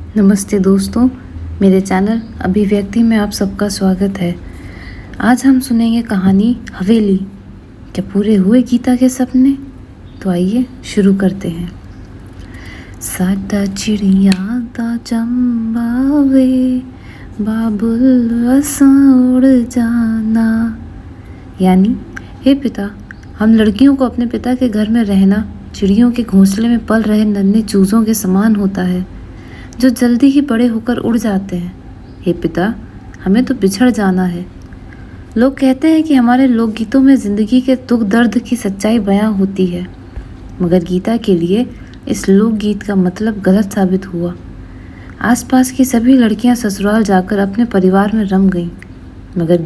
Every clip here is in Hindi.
नमस्ते दोस्तों, मेरे चैनल अभिव्यक्ति में आप सबका स्वागत है। आज हम सुनेंगे कहानी हवेली। क्या पूरे हुए गीता के सपने? तो आइए शुरू करते हैं। साडा चिड़िया दा चंबावे, बाबुल असां उड़ जाना। यानी, हे पिता, हम लड़कियों को अपने पिता के घर में रहना चिड़ियों के घोंसले में पल रहे नन्हे चूजों के समान होता है, जो जल्दी ही बड़े होकर उड़ जाते हैं। हे पिता, हमें तो बिछड़ जाना है। लोग कहते हैं कि हमारे लोकगीतों में ज़िंदगी के दुख दर्द की सच्चाई बयां होती है, मगर गीता के लिए इस लोकगीत का मतलब गलत साबित हुआ। आसपास की सभी लड़कियां ससुराल जाकर अपने परिवार में रम गईं, मगर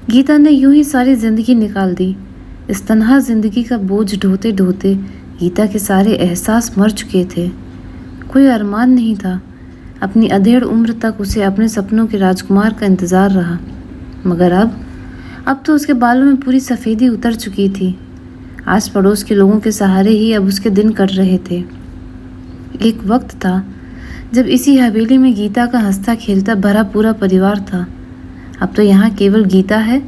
गीता ने यूं ही सारी ज़िंदगी निकाल दी। इस तन्हा ज़िंदगी का बोझ ढोते ढोते गीता के सारे एहसास मर चुके थे। कोई अरमान नहीं था। अपनी अधेड़ उम्र तक उसे अपने सपनों के राजकुमार का इंतज़ार रहा, मगर अब तो उसके बालों में पूरी सफ़ेदी उतर चुकी थी। आस पड़ोस के लोगों के सहारे ही अब उसके दिन कट रहे थे। एक वक्त था जब इसी हवेली में गीता का हंसता खेलता भरा पूरा परिवार था। अब तो यहाँ केवल गीता है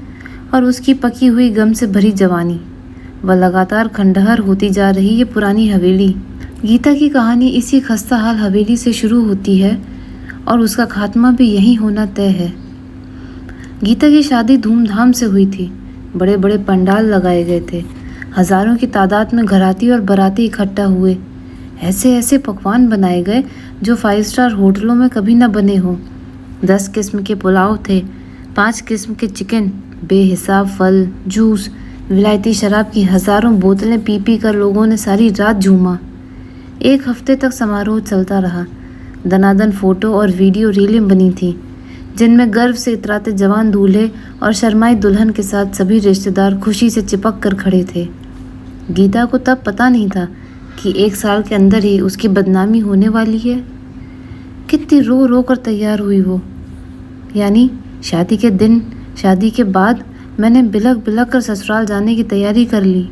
और उसकी पकी हुई गम से भरी जवानी। वह लगातार खंडहर होती जा रही ये पुरानी हवेली। गीता की कहानी इसी खस्ता हाल हवेली से शुरू होती है और उसका खात्मा भी यहीं होना तय है। गीता की शादी धूमधाम से हुई थी। बड़े बड़े पंडाल लगाए गए थे। हजारों की तादाद में घराती और बाराती इकट्ठा हुए। ऐसे ऐसे पकवान बनाए गए जो 5 स्टार होटलों में कभी न बने हों। 10 किस्म के पुलाव थे, 5 किस्म के चिकन, बेहिसाब फल, जूस, विलायती शराब की हजारों बोतलें पी पी कर लोगों ने सारी रात झूमा। 1 हफ्ते तक समारोह चलता रहा। दनादन फोटो और वीडियो रीलें बनी थी, जिनमें गर्व से इतराते जवान दूल्हे और शर्माई दुल्हन के साथ सभी रिश्तेदार खुशी से चिपक कर खड़े थे। गीता को तब पता नहीं था कि 1 साल के अंदर ही उसकी बदनामी होने वाली है। कितनी रो रो कर तैयार हुई वो। यानी शादी के दिन, शादी के बाद मैंने बिलख बिलख कर ससुराल जाने की तैयारी कर ली।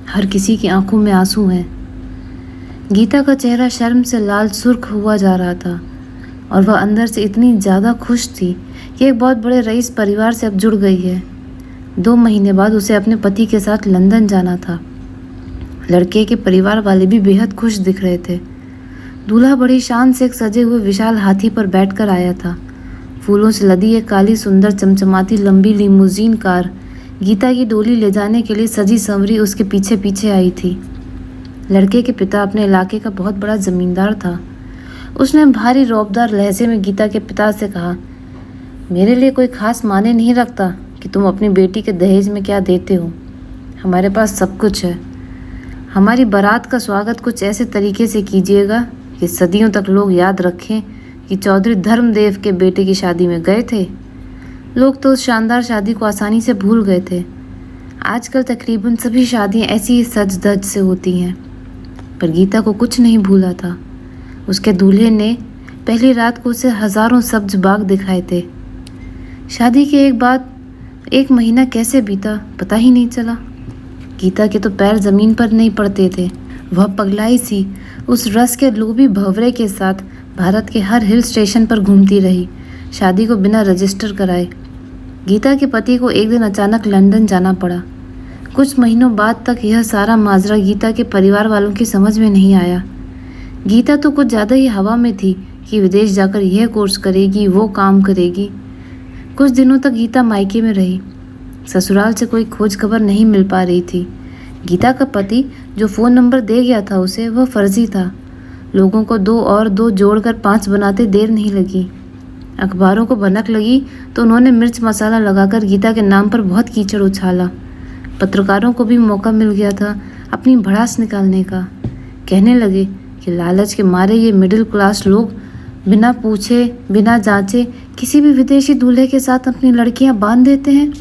हर किसी की आंखों में आंसू हैं। गीता का चेहरा शर्म से लाल सुर्ख हुआ जा रहा था और वह अंदर से इतनी ज़्यादा खुश थी कि एक बहुत बड़े रईस परिवार से अब जुड़ गई है। 2 महीने बाद उसे अपने पति के साथ लंदन जाना था। लड़के के परिवार वाले भी बेहद खुश दिख रहे थे। दूल्हा बड़ी शान से एक सजे हुए विशाल हाथी पर बैठकर आया था। फूलों से लदी एक काली सुंदर चमचमाती लंबी लिमोजीन कार गीता की डोली ले जाने के लिए सजी संवरी उसके पीछे पीछे आई थी। लड़के के पिता अपने इलाके का बहुत बड़ा जमींदार था। उसने भारी रौबदार लहजे में गीता के पिता से कहा, मेरे लिए कोई खास माने नहीं रखता कि तुम अपनी बेटी के दहेज में क्या देते हो। हमारे पास सब कुछ है। हमारी बारात का स्वागत कुछ ऐसे तरीके से कीजिएगा कि सदियों तक लोग याद रखें कि चौधरी धर्मदेव के बेटे की शादी में गए थे। लोग तो उस शानदार शादी को आसानी से भूल गए थे। आजकल तकरीबन सभी शादियां ऐसी ही सज धज से होती हैं, पर गीता को कुछ नहीं भूला था। उसके दूल्हे ने पहली रात को उसे हजारों सब्ज बाग दिखाए थे। शादी के बाद 1 महीना कैसे बीता पता ही नहीं चला। गीता के तो पैर जमीन पर नहीं पड़ते थे। वह पगलाई सी उस रस के लोभी भंवरे के साथ भारत के हर हिल स्टेशन पर घूमती रही, शादी को बिना रजिस्टर कराए। गीता के पति को एक दिन अचानक लंदन जाना पड़ा। कुछ महीनों बाद तक यह सारा माजरा गीता के परिवार वालों की समझ में नहीं आया। गीता तो कुछ ज़्यादा ही हवा में थी कि विदेश जाकर यह कोर्स करेगी, वो काम करेगी। कुछ दिनों तक गीता मायके में रही। ससुराल से कोई खोज खबर नहीं मिल पा रही थी। गीता का पति जो फ़ोन नंबर दे गया था उसे, वह फर्जी था। लोगों को 2 और 2 जोड़कर 5 बनाते देर नहीं लगी। अखबारों को भनक लगी तो उन्होंने मिर्च मसाला लगाकर गीता के नाम पर बहुत कीचड़ उछाला। पत्रकारों को भी मौका मिल गया था अपनी भड़ास निकालने का। कहने लगे कि लालच के मारे ये मिडिल क्लास लोग बिना पूछे बिना जांचे किसी भी विदेशी दूल्हे के साथ अपनी लड़कियां बांध देते हैं।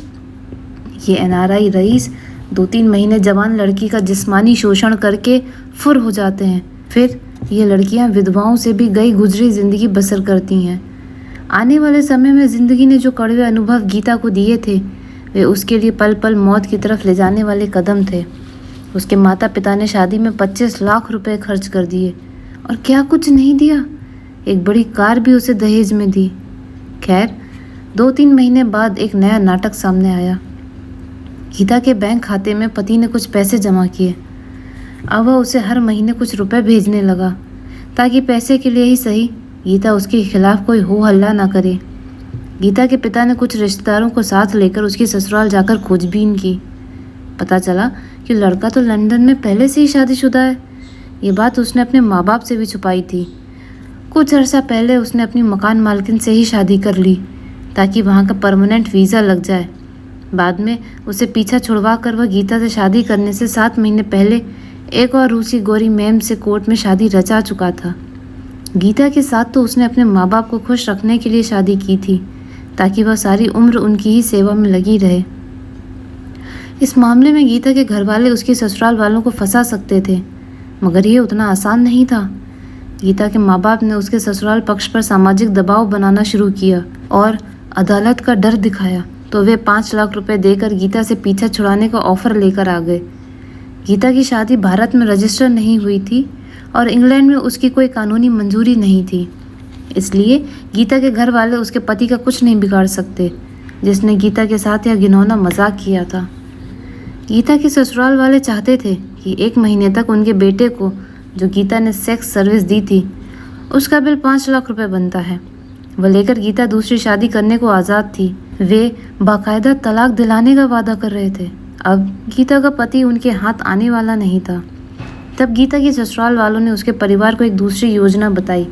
ये एनआरआई रईस 2-3 महीने जवान लड़की का जिस्मानी शोषण करके फुर हो जाते हैं। फिर ये लड़कियां विधवाओं से भी गई गुजरी जिंदगी बसर करती हैं। आने वाले समय में ज़िंदगी ने जो कड़वे अनुभव गीता को दिए थे, वे उसके लिए पल पल मौत की तरफ ले जाने वाले कदम थे। उसके माता पिता ने शादी में 25 लाख रुपए खर्च कर दिए और क्या कुछ नहीं दिया। एक बड़ी कार भी उसे दहेज में दी। खैर 2-3 महीने बाद एक नया नाटक सामने आया। गीता के बैंक खाते में पति ने कुछ पैसे जमा किए। अब वह उसे हर महीने कुछ रुपए भेजने लगा ताकि पैसे के लिए ही सही गीता उसके खिलाफ कोई हो हल्ला ना करे। गीता के पिता ने कुछ रिश्तेदारों को साथ लेकर उसकी ससुराल जाकर खोजबीन की। पता चला कि लड़का तो लंदन में पहले से ही शादीशुदा है। ये बात उसने अपने माँ बाप से भी छुपाई थी। कुछ अर्सा पहले उसने अपनी मकान मालकिन से ही शादी कर ली ताकि वहाँ का परमानेंट वीज़ा लग जाए। बाद में उसे पीछा छुड़वा कर वह गीता से शादी करने से 7 महीने पहले एक और रूसी गोरी मैम से कोर्ट में शादी रचा चुका था। गीता के साथ तो उसने अपने माँ बाप को खुश रखने के लिए शादी की थी ताकि वह सारी उम्र उनकी ही सेवा में लगी रहे। इस मामले में गीता के घर वाले उसके ससुराल वालों को फंसा सकते थे, मगर ये उतना आसान नहीं था। गीता के माँ बाप ने उसके ससुराल पक्ष पर सामाजिक दबाव बनाना शुरू किया और अदालत का डर दिखाया तो वे 5 लाख रुपए देकर गीता से पीछा छुड़ाने का ऑफर लेकर आ गए। गीता की शादी भारत में रजिस्टर नहीं हुई थी और इंग्लैंड में उसकी कोई कानूनी मंजूरी नहीं थी, इसलिए गीता के घर वाले उसके पति का कुछ नहीं बिगाड़ सकते, जिसने गीता के साथ यह घिनौना मजाक किया था। गीता के ससुराल वाले चाहते थे कि 1 महीने तक उनके बेटे को, जो गीता ने सेक्स सर्विस दी थी, उसका बिल 5 लाख रुपए बनता है। वह लेकर गीता दूसरी शादी करने को आज़ाद थी। वे बाकायदा तलाक दिलाने का वादा कर रहे थे। अब गीता का पति उनके हाथ आने वाला नहीं था। तब गीता के ससुराल वालों ने उसके परिवार को एक दूसरी योजना बताई।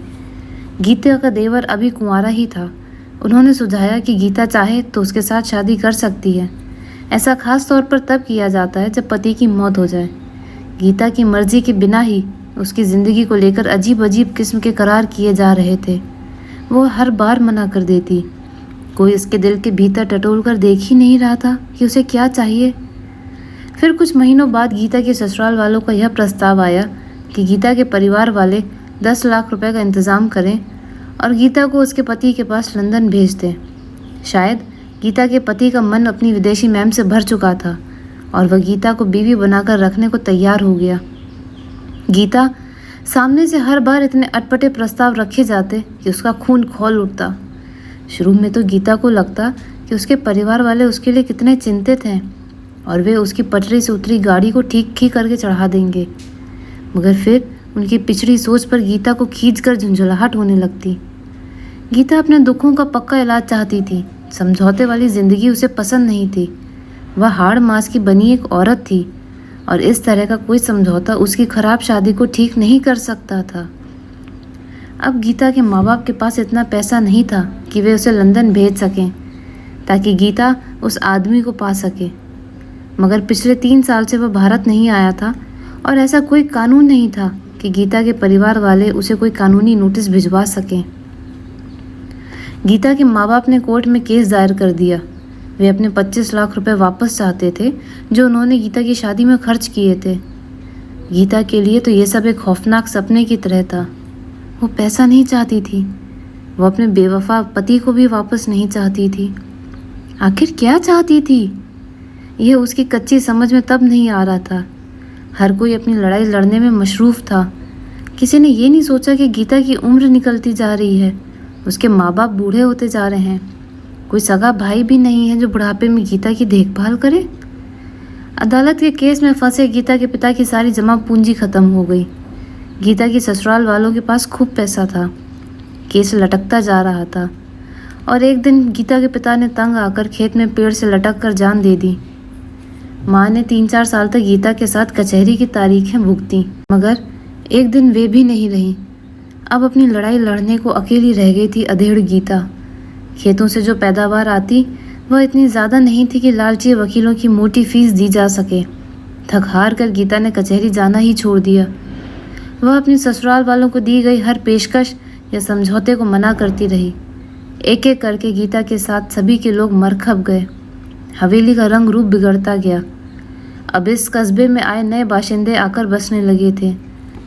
गीता का देवर अभी कुंवारा ही था। उन्होंने सुझाया कि गीता चाहे तो उसके साथ शादी कर सकती है। ऐसा खास तौर पर तब किया जाता है जब पति की मौत हो जाए। गीता की मर्जी के बिना ही उसकी ज़िंदगी को लेकर अजीब अजीब किस्म के करार किए जा रहे थे। वो हर बार मना कर देती। कोई उसके दिल के भीतर टटोल कर देख ही नहीं रहा था कि उसे क्या चाहिए। फिर कुछ महीनों बाद गीता के ससुराल वालों का यह प्रस्ताव आया कि गीता के परिवार वाले 10 लाख रुपए का इंतज़ाम करें और गीता को उसके पति के पास लंदन भेज दें। शायद गीता के पति का मन अपनी विदेशी मैम से भर चुका था और वह गीता को बीवी बनाकर रखने को तैयार हो गया। गीता सामने से हर बार इतने अटपटे प्रस्ताव रखे जाते कि उसका खून खौल उठता। शुरू में तो गीता को लगता कि उसके परिवार वाले उसके लिए कितने चिंतित हैं और वे उसकी पटरी से उतरी गाड़ी को ठीक ठीक करके चढ़ा देंगे, मगर फिर उनकी पिछड़ी सोच पर गीता को खींचकर झुंझुलाहट होने लगती। गीता अपने दुखों का पक्का इलाज चाहती थी। समझौते वाली ज़िंदगी उसे पसंद नहीं थी। वह हाड़ मांस की बनी एक औरत थी और इस तरह का कोई समझौता उसकी खराब शादी को ठीक नहीं कर सकता था। अब गीता के माँ बाप के पास इतना पैसा नहीं था कि वे उसे लंदन भेज सकें ताकि गीता उस आदमी को पा सके, मगर पिछले 3 साल से वह भारत नहीं आया था और ऐसा कोई कानून नहीं था कि गीता के परिवार वाले उसे कोई कानूनी नोटिस भिजवा सकें। गीता के माँ बाप ने कोर्ट में केस दायर कर दिया। वे अपने 25 लाख रुपए वापस चाहते थे जो उन्होंने गीता की शादी में खर्च किए थे। गीता के लिए तो ये सब एक खौफनाक सपने की तरह था। वो पैसा नहीं चाहती थी। वो अपने बेवफा पति को भी वापस नहीं चाहती थी। आखिर क्या चाहती थी, यह उसकी कच्ची समझ में तब नहीं आ रहा था। हर कोई अपनी लड़ाई लड़ने में मशरूफ़ था। किसी ने ये नहीं सोचा कि गीता की उम्र निकलती जा रही है, उसके माँ बाप बूढ़े होते जा रहे हैं। कोई सगा भाई भी नहीं है जो बुढ़ापे में गीता की देखभाल करे। अदालत के केस में फंसे गीता के पिता की सारी जमा पूंजी खत्म हो गई। गीता की ससुराल वालों के पास खूब पैसा था। केस लटकता जा रहा था और एक दिन गीता के पिता ने तंग आकर खेत में पेड़ से लटक कर जान दे दी। माँ ने 3-4 साल तक गीता के साथ कचहरी की तारीखें भुगती, मगर एक दिन वे भी नहीं रही। अब अपनी लड़ाई लड़ने को अकेली रह गई थी अधेड़ गीता। खेतों से जो पैदावार आती वह इतनी ज़्यादा नहीं थी कि लालची वकीलों की मोटी फीस दी जा सके। थक हार कर गीता ने कचहरी जाना ही छोड़ दिया। वह अपने ससुराल वालों को दी गई हर पेशकश या समझौते को मना करती रही। एक एक करके गीता के साथ सभी के लोग मर खप गए। हवेली का रंग रूप बिगड़ता गया। अब इस कस्बे में आए नए बाशिंदे आकर बसने लगे थे।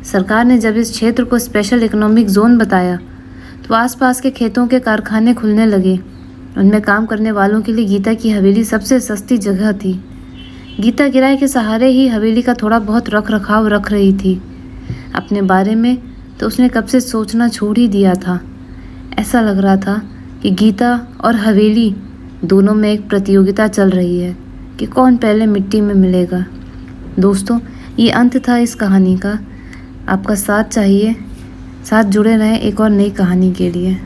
सरकार ने जब इस क्षेत्र को स्पेशल इकोनॉमिक जोन बताया तो आसपास के खेतों के कारखाने खुलने लगे। उनमें काम करने वालों के लिए गीता की हवेली सबसे सस्ती जगह थी। गीता किराए के सहारे ही हवेली का थोड़ा बहुत रख रखाव रख रही थी। अपने बारे में तो उसने कब से सोचना छोड़ ही दिया था। ऐसा लग रहा था कि गीता और हवेली दोनों में एक प्रतियोगिता चल रही है कि कौन पहले मिट्टी में मिलेगा। दोस्तों, ये अंत था इस कहानी का। आपका साथ चाहिए, साथ जुड़े रहें एक और नई कहानी के लिए।